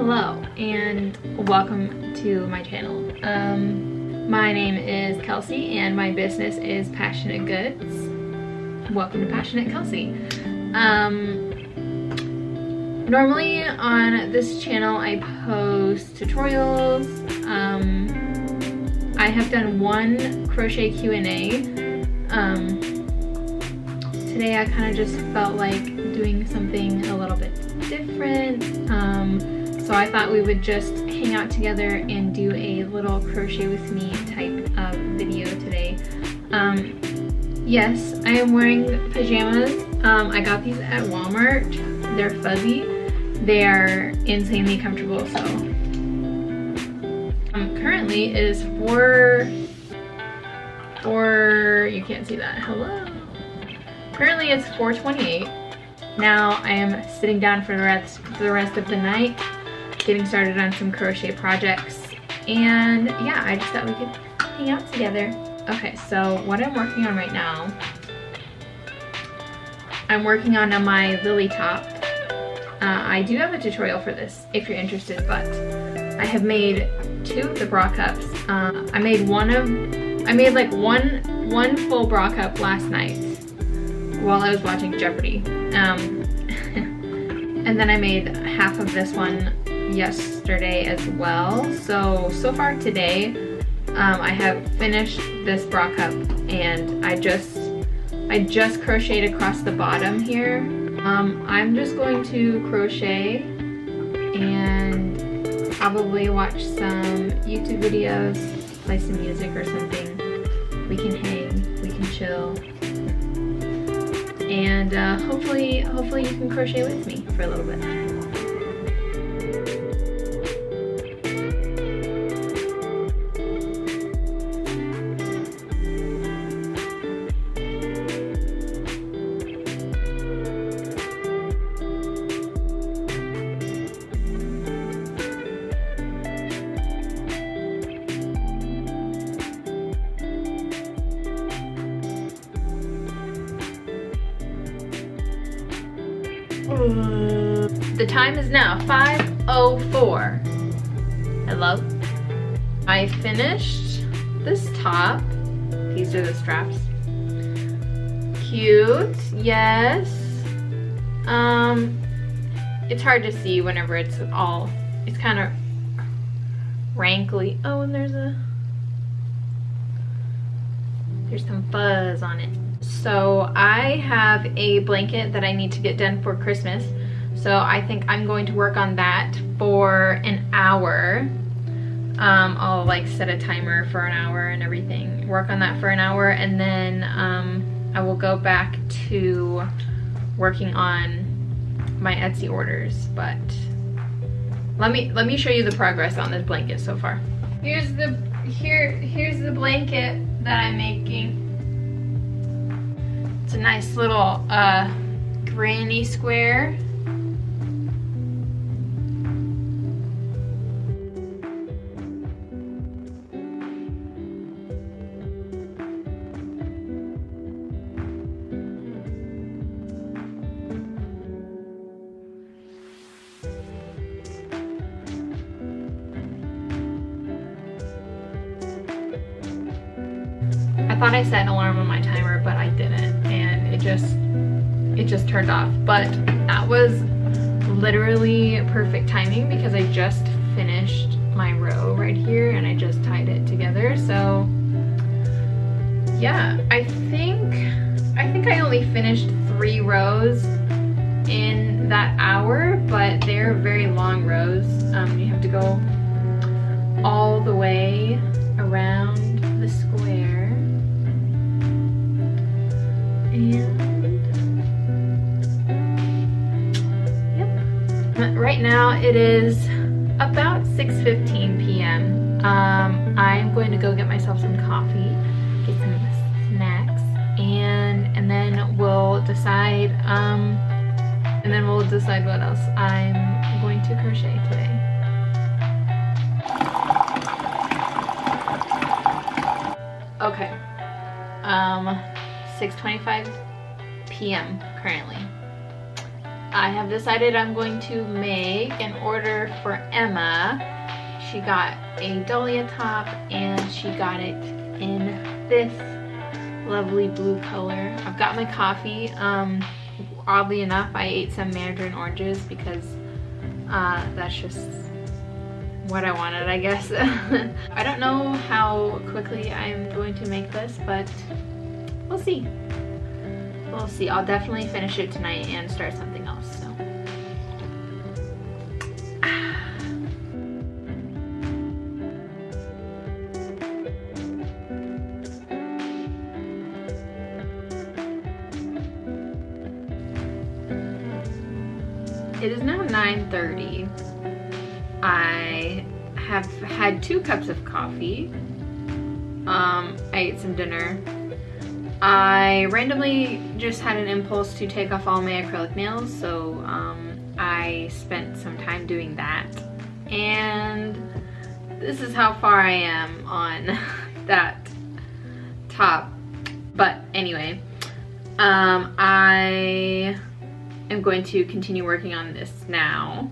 Hello and welcome to my channel. My name is Kelsey and my business is Passionate Goods. Welcome to Passionate Kelsey. Normally on this channel I post tutorials. I have done one crochet Q&A. Today I kind of just felt like doing something a little bit different. So I thought we would just hang out together and do a little crochet with me type of video today. Yes, I am wearing pajamas. I got these at Walmart. They're fuzzy. They are insanely comfortable. So currently it is you can't see that. Hello. Currently it's 4:28. Now I am sitting down for the rest of the night, getting started on some crochet projects, and yeah, I just thought we could hang out together. Okay, so what I'm working on right now, I'm working on my Lilly top. I do have a tutorial for this if you're interested, but I have made two of the bra cups. I made like one full bra cup last night while I was watching Jeopardy. And then I made half of this one yesterday as well. So far today, I have finished this bra cup, and I just crocheted across the bottom here. I'm just going to crochet and probably watch some YouTube videos, play some music or something. We can hang, we can chill. And hopefully you can crochet with me for a little bit. The time is now 5:04. Hello. I finished this top. These are the straps. Cute, yes. It's hard to see whenever it's kind of rankly. Oh, and there's some fuzz on it. So I have a blanket that I need to get done for Christmas. So I think I'm going to work on that for an hour. I'll like set a timer for an hour and everything. Work on that for an hour, and then I will go back to working on my Etsy orders. But let me show you the progress on this blanket so far. Here's the blanket that I'm making. It's a nice little granny square. I thought I set an alarm on my timer, but I didn't, and it just turned off. But that was literally perfect timing because I just finished my row right here and I just tied it together. So yeah, I think I only finished 3 rows in that hour, but they're very long rows. You have to go all the way around the square. And yep. Right now it is about 6:15 p.m. I'm going to go get myself some coffee, get some snacks, and then we'll decide what else I'm going to crochet today. Okay. 6:25 p.m. currently. I have decided I'm going to make an order for Emma. She got a Dahlia top and she got it in this lovely blue color. I've got my coffee. Oddly enough, I ate some mandarin oranges because that's just what I wanted, I guess. I don't know how quickly I'm going to make this, but we'll see. We'll see. I'll definitely finish it tonight and start something else. So. It is now 9:30. I have had 2 cups of coffee. I ate some dinner. I randomly just had an impulse to take off all my acrylic nails, so I spent some time doing that. And this is how far I am on that top. But anyway, I am going to continue working on this now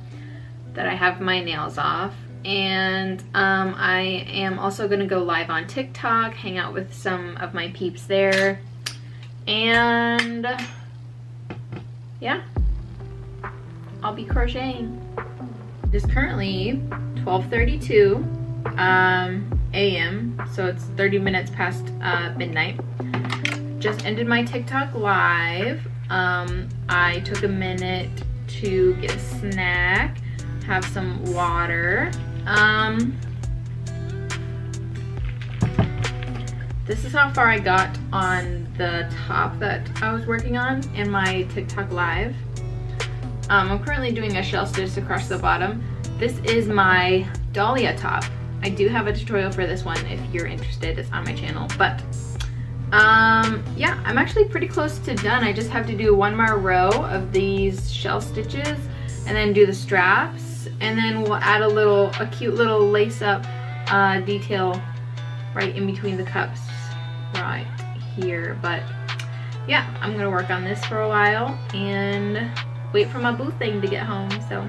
that I have my nails off. And I am also gonna go live on TikTok, hang out with some of my peeps there, and yeah, I'll be crocheting. It is currently 12:32 a.m. so it's 30 minutes past midnight. Just ended my TikTok live. I took a minute to get a snack, have some water. This is how far I got on the top that I was working on in my TikTok live. I'm currently doing a shell stitch across the bottom. This is my Dahlia top. I do have a tutorial for this one if you're interested. It's on my channel, but yeah, I'm actually pretty close to done. I just have to do one more row of these shell stitches and then do the straps, and then we'll add a cute little lace up detail right in between the cups right here. But yeah, I'm gonna work on this for a while and wait for my boo thing to get home. So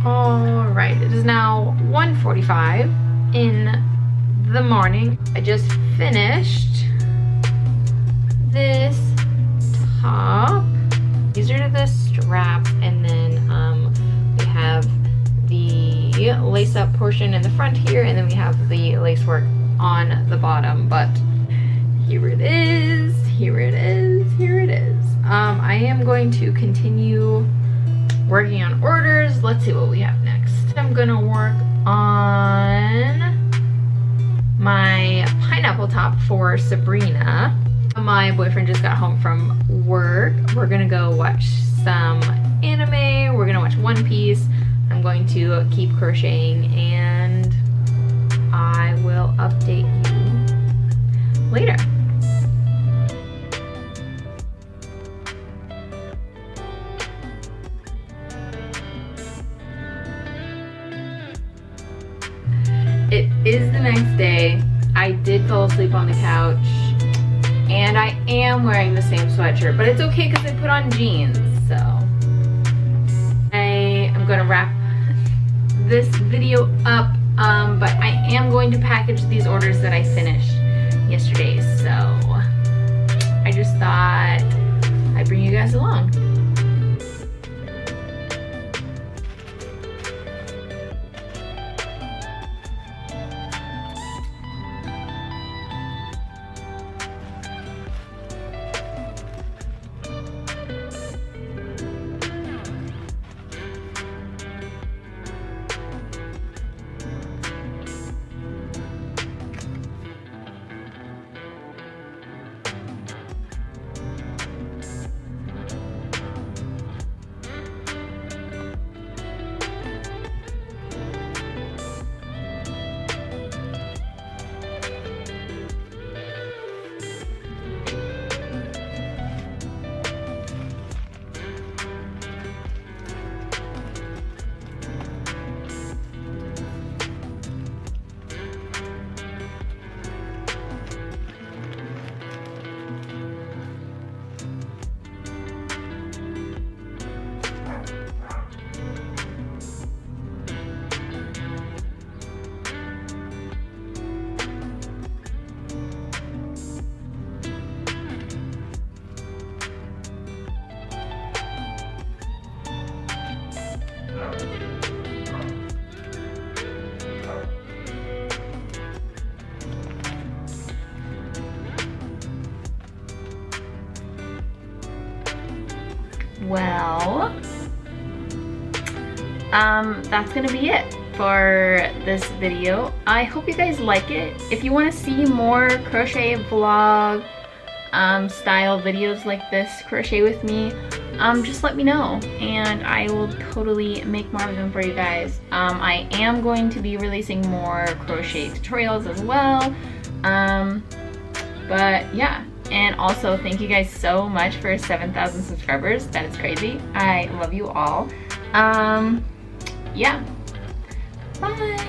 alright, it is now 1:45 in the morning. I just finished this top. These are the straps, and then we have the lace up portion in the front here, and then we have the lace work on the bottom. But here it is, here it is, here it is. I am going to continue working on orders. Let's see what we have next. I'm gonna work on my pineapple top for Sabrina. My boyfriend just got home from work. We're gonna go watch some anime. We're gonna watch One Piece. I'm going to keep crocheting, and I will update you later. It is the next day. I did fall asleep on the couch, and I am wearing the same sweatshirt, but it's okay because I put on jeans. So I am going to wrap this video up, but I am going to package these orders that I finished yesterday. So I just thought I'd bring you guys along. well, that's gonna be it for this video. I hope you guys like it. If you want to see more crochet vlog style videos like this, crochet with me, just let me know and I will totally make more of them for you guys. I am going to be releasing more crochet tutorials as well. But yeah, and also thank you guys so much for 7,000 subscribers. That is crazy. I love you all. Yeah. Bye.